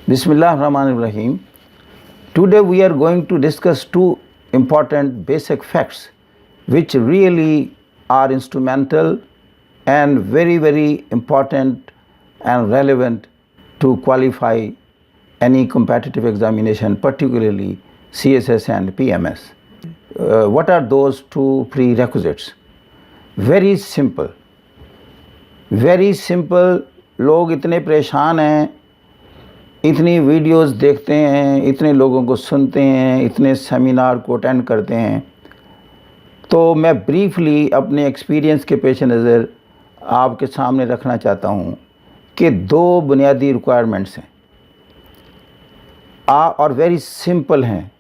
Bismillahirrahmanirrahim. Today we are going to discuss two important basic facts which really are instrumental and very important and relevant to qualify any competitive examination, particularly CSS and PMS. What are those two prerequisites? Very simple. लोग इतने परेशान हैं, इतनी videos देखते हैं, इतने लोगों को सुनते हैं, इतने सेमिनार को अटेंड करते हैं। तो मैं ब्रीफली अपने एक्सपीरियंस के पेश नज़र आपके सामने रखना चाहता हूँ कि दो बुनियादी रिक्वायरमेंट्स हैं और वेरी सिंपल हैं।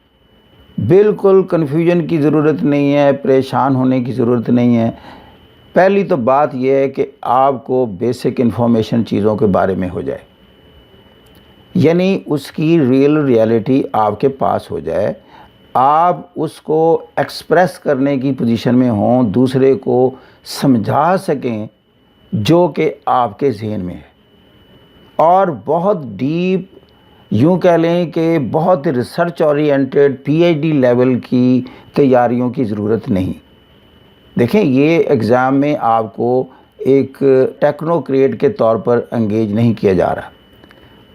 बिल्कुल कन्फ्यूजन की ज़रूरत नहीं है, परेशान होने की ज़रूरत नहीं है। पहली तो बात यह है कि आपको बेसिक इन्फॉर्मेशन चीज़ों के बारे में हो जाए, यानी उसकी रियलिटी आपके पास हो जाए, आप उसको एक्सप्रेस करने की पोजीशन में हों, दूसरे को समझा सकें जो कि आपके ज़हन में है। और बहुत डीप, यूँ कह लें कि बहुत रिसर्च ओरिएंटेड PhD लेवल की तैयारियों की ज़रूरत नहीं। देखें, ये एग्ज़ाम में आपको एक टेक्नोक्रेट के तौर पर एंगेज नहीं किया जा रहा।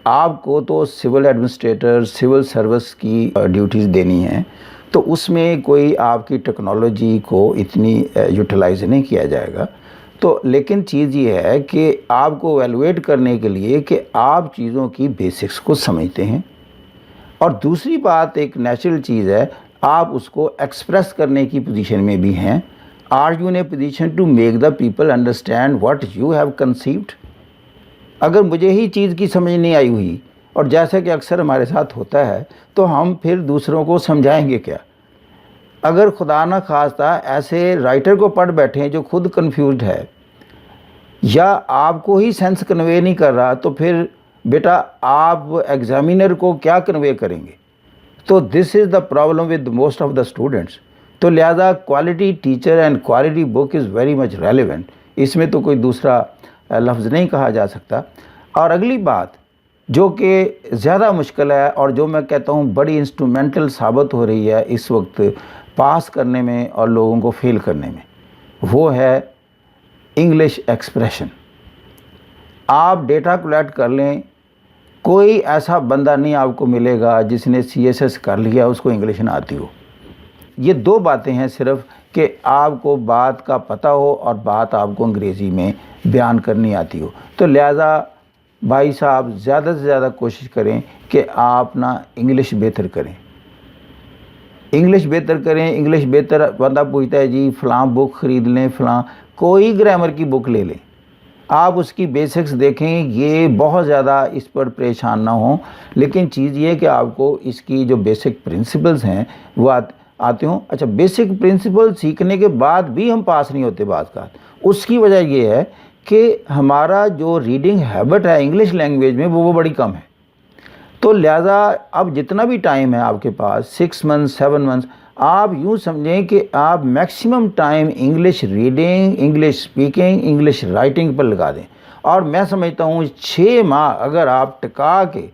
आपको तो सिविल एडमिनिस्ट्रेटर, सिविल सर्विस की ड्यूटीज़ देनी हैं, तो उसमें कोई आपकी टेक्नोलॉजी को इतनी यूटिलाइज नहीं किया जाएगा। तो लेकिन चीज़ ये है कि आपको एवेलुएट करने के लिए कि आप चीज़ों की बेसिक्स को समझते हैं, और दूसरी बात एक नेचुरल चीज़ है, आप उसको एक्सप्रेस करने की पोजीशन में भी हैं। Are you in a position to make the people understand what you have conceived. अगर मुझे ही चीज़ की समझ नहीं आई हुई, और जैसा कि अक्सर हमारे साथ होता है, तो हम फिर दूसरों को समझाएंगे क्या? अगर खुदा न खास्ता ऐसे राइटर को पढ़ बैठे हैं जो खुद कंफ्यूज्ड है, या आपको ही सेंस कन्वे नहीं कर रहा, तो फिर बेटा आप एग्जामिनर को क्या कन्वे करेंगे? तो this is the problem with most of the students. तो लिहाजा quality teacher and quality book is very much relevant, इसमें तो कोई दूसरा लफ्ज़ नहीं कहा जा सकता। और अगली बात जो कि ज़्यादा मुश्किल है, और जो मैं कहता हूँ बड़ी इंस्ट्रूमेंटल साबित हो रही है इस वक्त पास करने में और लोगों को फेल करने में, वो है इंग्लिश एक्सप्रेशन। आप डेटा कलेक्ट कर लें, कोई ऐसा बंदा नहीं आपको मिलेगा जिसने CSS कर लिया उसको इंग्लिश ना आती हो। ये दो बातें हैं सिर्फ, कि आपको बात का पता हो और बात आपको अंग्रेज़ी में बयान करनी आती हो। तो लिहाजा भाई साहब ज़्यादा से ज़्यादा कोशिश करें कि आप ना इंग्लिश बेहतर करें। इंग्लिश बेहतर बंदा पूछता है जी फ़लाँ बुक ख़रीद लें, फ़लाँ कोई ग्रामर की बुक ले लें, आप उसकी बेसिक्स देखें। ये बहुत ज़्यादा इस पर परेशान ना हो, लेकिन चीज़ ये है कि आपको इसकी जो बेसिक प्रिंसिपल्स हैं वो आते हों। अच्छा, बेसिक प्रिंसिपल सीखने के बाद भी हम पास नहीं होते बात का। उसकी वजह ये है कि हमारा जो रीडिंग हैबिट है इंग्लिश लैंग्वेज में वो बड़ी कम है। तो लिहाजा अब जितना भी टाइम है आपके पास, 6 मंथ्स 7 मंथ्स, आप यूँ समझें कि आप maximum time English reading, English speaking, English writing पर लगा दें। और मैं समझता हूँ 6 माह अगर आप टिका के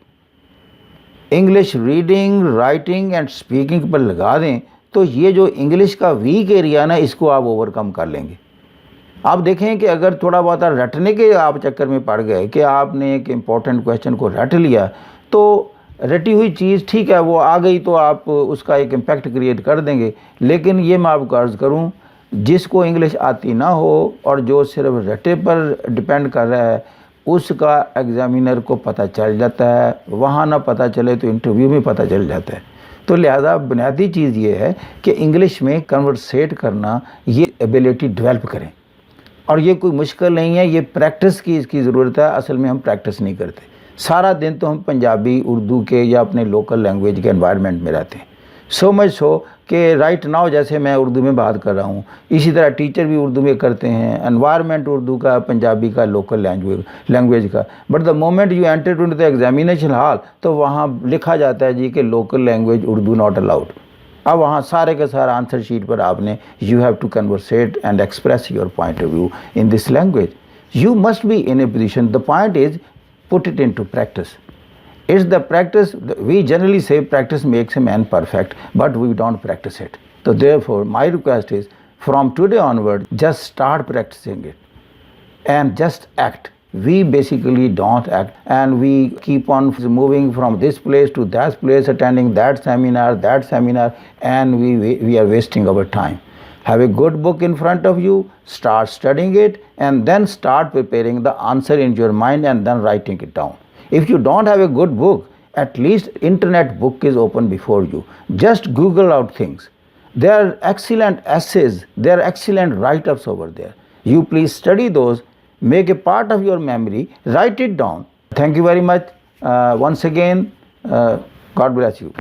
English reading, writing and speaking पर लगा दें, तो ये जो इंग्लिश का वीक एरिया ना, इसको आप ओवरकम कर लेंगे। आप देखें कि अगर थोड़ा बहुत रटने के आप चक्कर में पड़ गए कि आपने एक इम्पॉर्टेंट क्वेश्चन को रट लिया, तो रटी हुई चीज़ ठीक है वो आ गई तो आप उसका एक इम्पैक्ट क्रिएट कर देंगे। लेकिन ये मैं आपको अर्ज़ करूं, जिसको इंग्लिश आती ना हो और जो सिर्फ रटे पर डिपेंड कर रहा है, उसका एग्ज़ामिनर को पता चल जाता है, वहाँ ना पता चले तो इंटरव्यू में पता चल जाता है। तो लिहाजा बुनियादी चीज़ ये है कि इंग्लिश में कन्वर्सेट करना, ये एबिलिटी डेवलप करें। और ये कोई मुश्किल नहीं है, ये प्रैक्टिस की इसकी ज़रूरत है। असल में हम प्रैक्टिस नहीं करते, सारा दिन तो हम पंजाबी, उर्दू के या अपने लोकल लैंग्वेज के एनवायरनमेंट में रहते हैं। सो मच सो कि राइट नाउ जैसे मैं उर्दू में बात कर रहा हूँ, इसी तरह टीचर भी उर्दू में करते हैं, एनवायरनमेंट उर्दू का, पंजाबी का, लोकल लैंग्वेज का। But the moment you enter into the examination hall, तो वहाँ लिखा जाता है जी कि local language Urdu not allowed. अब वहाँ सारे के सारे आंसर शीट पर आपने you have to conversate and express your point of view in this language. You must be in a position, the point is put it into practice. It's the practice. We generally say practice makes a man perfect, but we don't practice it. So therefore, my request is, from today onward, just start practicing it and just act. We basically don't act, and we keep on moving from this place to that place, attending that seminar, and we are wasting our time. Have a good book in front of you, start studying it, and then start preparing the answer in your mind and then writing it down. If you don't have a good book, at least internet book is open before you. Just Google out things. There are excellent essays, there are excellent write-ups over there. You please study those, make a part of your memory, write it down. Thank you very much. Once again, God bless you.